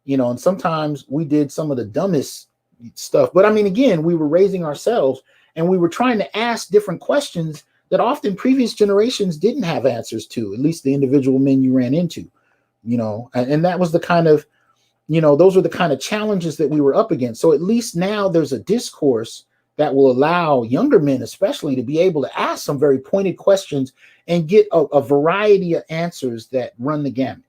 and sometimes we did some of the dumbest stuff. But I mean, again, we were raising ourselves and we were trying to ask different questions that often previous generations didn't have answers to, at least the individual men you ran into, and that was the kind of, those were the kind of challenges that we were up against. So at least now there's a discourse that will allow younger men, especially, to be able to ask some very pointed questions and get a variety of answers that run the gamut.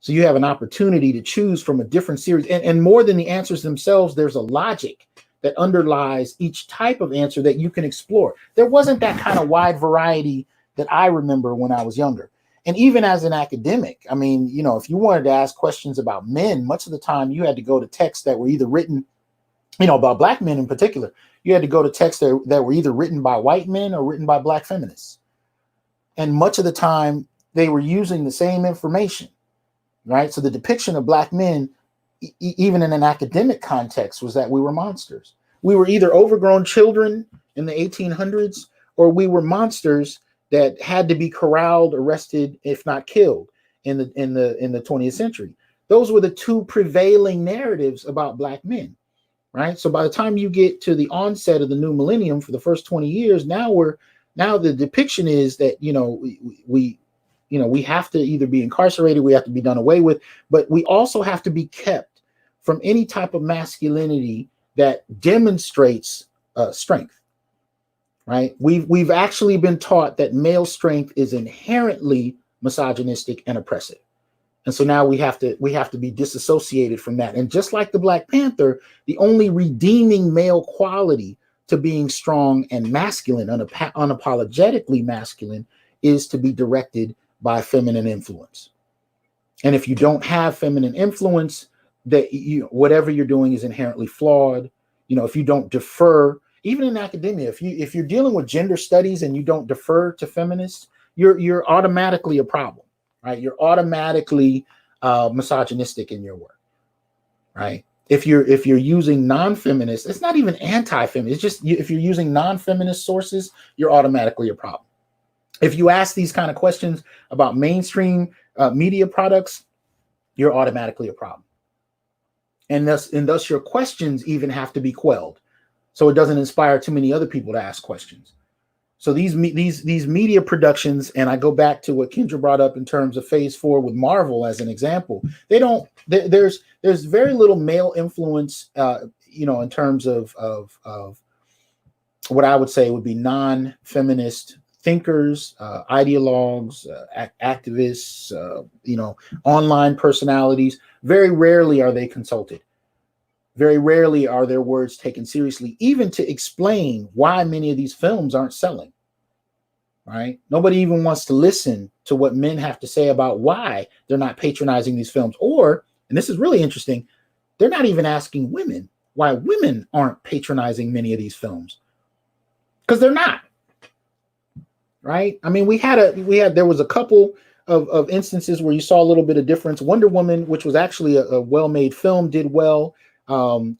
So you have an opportunity to choose from a different series. And more than the answers themselves, there's a logic that underlies each type of answer that you can explore. There wasn't that kind of wide variety that I remember when I was younger. And even as an academic, I mean, if you wanted to ask questions about men, much of the time you had to go to texts that were either written, about black men in particular, you had to go to texts that were either written by white men or written by black feminists. And much of the time they were using the same information. Right. So the depiction of black men, even in an academic context, was that we were monsters. We were either overgrown children in the 1800s, or we were monsters that had to be corralled, arrested, if not killed in the 20th century. Those were the two prevailing narratives about black men. Right. So by the time you get to the onset of the new millennium, for the first 20 years, now the depiction is that, we have to either be incarcerated, we have to be done away with, but we also have to be kept from any type of masculinity that demonstrates strength, right? We've actually been taught that male strength is inherently misogynistic and oppressive. And so now we have to be disassociated from that. And just like the Black Panther, the only redeeming male quality to being strong and masculine, unapologetically masculine, is to be directed by feminine influence. And if you don't have feminine influence, that whatever you're doing is inherently flawed. If you don't defer, even in academia, if you're dealing with gender studies and you don't defer to feminists, you're automatically a problem, right? You're automatically misogynistic in your work, right? If you're using non-feminist, it's not even anti-feminist. It's just if you're using non-feminist sources, you're automatically a problem. If you ask these kind of questions about mainstream media products, you're automatically a problem. And thus your questions even have to be quelled, so it doesn't inspire too many other people to ask questions. So these media productions, and I go back to what Kendra brought up in terms of Phase 4 with Marvel as an example. There's very little male influence, in terms of what I would say would be non-feminist thinkers, ideologues, activists, online personalities. Very rarely are they consulted. Very rarely are their words taken seriously, even to explain why many of these films aren't selling. Right? Nobody even wants to listen to what men have to say about why they're not patronizing these films. Or, and this is really interesting, they're not even asking women why women aren't patronizing many of these films. Because they're not. Right? I mean, there was a couple of instances where you saw a little bit of difference. Wonder Woman, which was actually a well-made film, did well.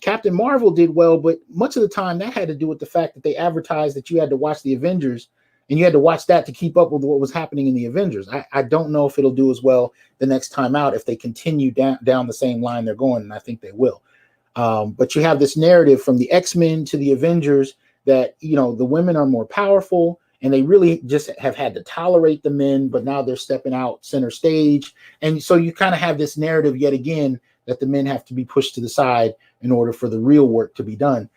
Captain Marvel did well, but much of the time that had to do with the fact that they advertised that you had to watch the Avengers, and you had to watch that to keep up with what was happening in the Avengers. I don't know if it'll do as well the next time out if they continue down the same line they're going, and I think they will. But you have this narrative from the X-Men to the Avengers that, you know, the women are more powerful, and they really just have had to tolerate the men, but now they're stepping out center stage. And so you kind of have this narrative yet again that the men have to be pushed to the side in order for the real work to be done.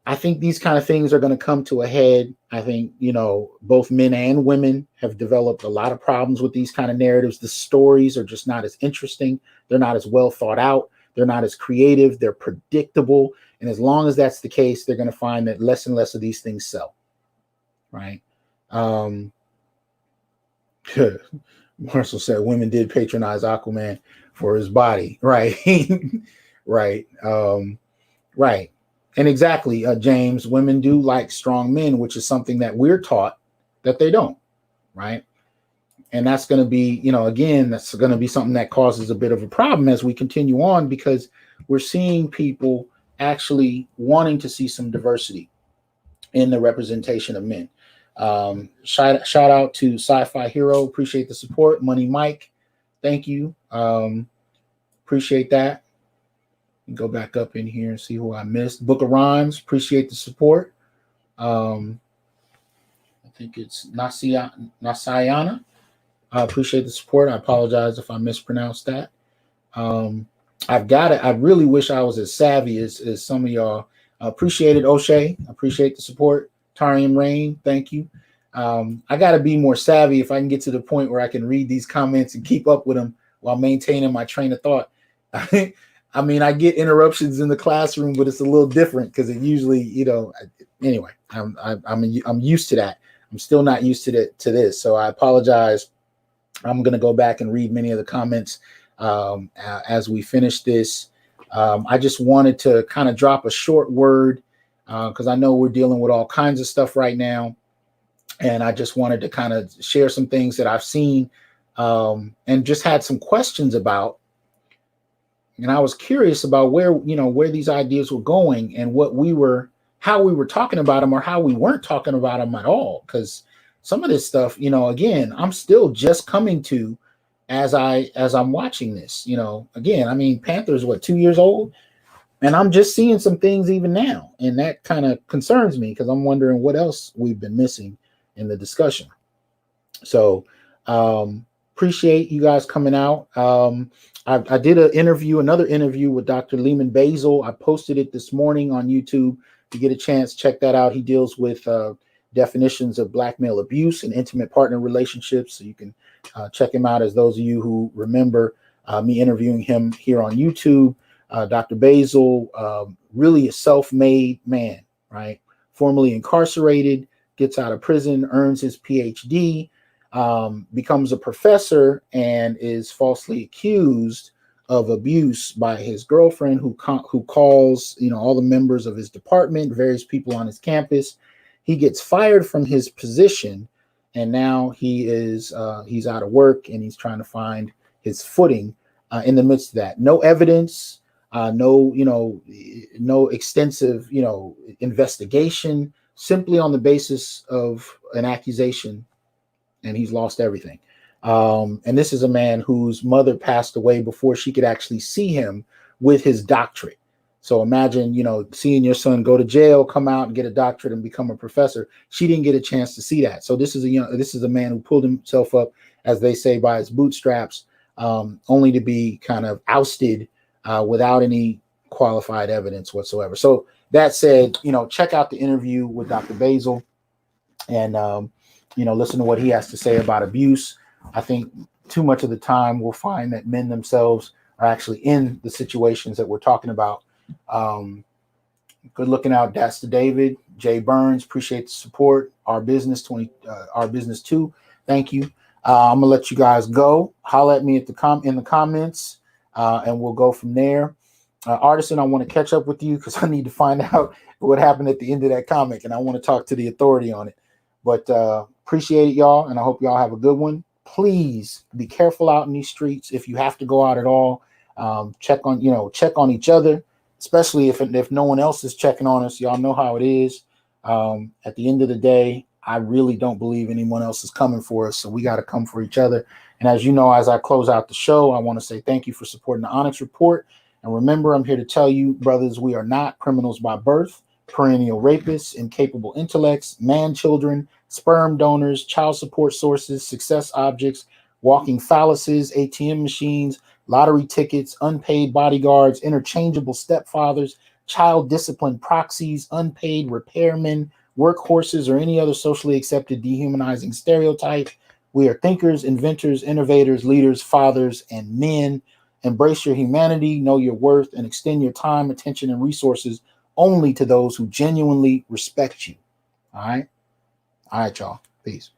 I think these kind of things are going to come to a head. I think, you know, both men and women have developed a lot of problems with these kind of narratives. The stories are just not as interesting. They're not as well thought out. They're not as creative. They're predictable. And as long as that's the case, they're going to find that less and less of these things sell. Right. Marcel said women did patronize Aquaman for his body. Right. Right. Right. And exactly, James, women do like strong men, which is something that we're taught that they don't. Right. And that's going to be, you know, again, that's going to be something that causes a bit of a problem as we continue on, because we're seeing people actually wanting to see some diversity in the representation of men. Shout out to Sci-Fi Hero. Appreciate the support. Money Mike, thank you. Appreciate that. Go back up in here and see who I missed. Book of Rhymes, appreciate the support. I think it's Nasayana. I appreciate the support. I apologize if I mispronounced that. I've got it. I really wish I was as savvy as some of y'all. Appreciate it, O'Shea. Appreciate the support. Tarian Rain, thank you. I got to be more savvy if I can get to the point where I can read these comments and keep up with them while maintaining my train of thought. I mean, I get interruptions in the classroom, but it's a little different because it usually, you know, anyway, I'm used to that. I'm still not used to this. So I apologize. I'm going to go back and read many of the comments as we finish this. I just wanted to kind of drop a short word because I know we're dealing with all kinds of stuff right now. And I just wanted to kind of share some things that I've seen and just had some questions about. And I was curious about where these ideas were going and how we were talking about them or how we weren't talking about them at all. Because some of this stuff, you know, again, I'm still just coming to as I'm watching this, you know, again, I mean, Panther's 2 years old, and I'm just seeing some things even now. And that kind of concerns me because I'm wondering what else we've been missing in the discussion. So appreciate you guys coming out. I did another interview with Dr. Lehman Basil. I posted it this morning on YouTube. If you get a chance, check that out. He deals with definitions of black male abuse and intimate partner relationships. So you can check him out, as those of you who remember me interviewing him here on YouTube. Dr. Basil, really a self-made man, right? Formerly incarcerated, gets out of prison, earns his PhD, becomes a professor, and is falsely accused of abuse by his girlfriend, who calls, you know, all the members of his department, various people on his campus. He gets fired from his position, and now he's out of work, and he's trying to find his footing in the midst of that. No evidence, no extensive, investigation, simply on the basis of an accusation, and he's lost everything. And this is a man whose mother passed away before she could actually see him with his doctorate. So imagine, seeing your son go to jail, come out and get a doctorate and become a professor. She didn't get a chance to see that. So this is a man who pulled himself up, as they say, by his bootstraps, only to be kind of ousted without any qualified evidence whatsoever. So that said, check out the interview with Dr. Basil and, listen to what he has to say about abuse. I think too much of the time we'll find that men themselves are actually in the situations that we're talking about. Good looking out. That's to David. Jay Burns, appreciate the support. Our business 2. Thank you. I'm gonna let you guys go. Holler at me in the comments, and we'll go from there. Artisan, I want to catch up with you because I need to find out what happened at the end of that comic, and I want to talk to the authority on it. But appreciate it, y'all, and I hope y'all have a good one. please be careful out in these streets. If you have to go out at all, check on each other, especially if no one else is checking on us. Y'all know how it is. At the end of the day, I really don't believe anyone else is coming for us, so we got to come for each other. And as you know, as I close out the show, I want to say thank you for supporting the Onyx Report. And remember, I'm here to tell you, brothers, we are not criminals by birth, perennial rapists, incapable intellects, man children, sperm donors, child support sources, success objects, walking phalluses, ATM machines, lottery tickets, unpaid bodyguards, interchangeable stepfathers, child discipline proxies, unpaid repairmen, workhorses, or any other socially accepted dehumanizing stereotype. We are thinkers, inventors, innovators, leaders, fathers, and men. Embrace your humanity, know your worth, and extend your time, attention, and resources only to those who genuinely respect you. All right? All right, y'all. Peace.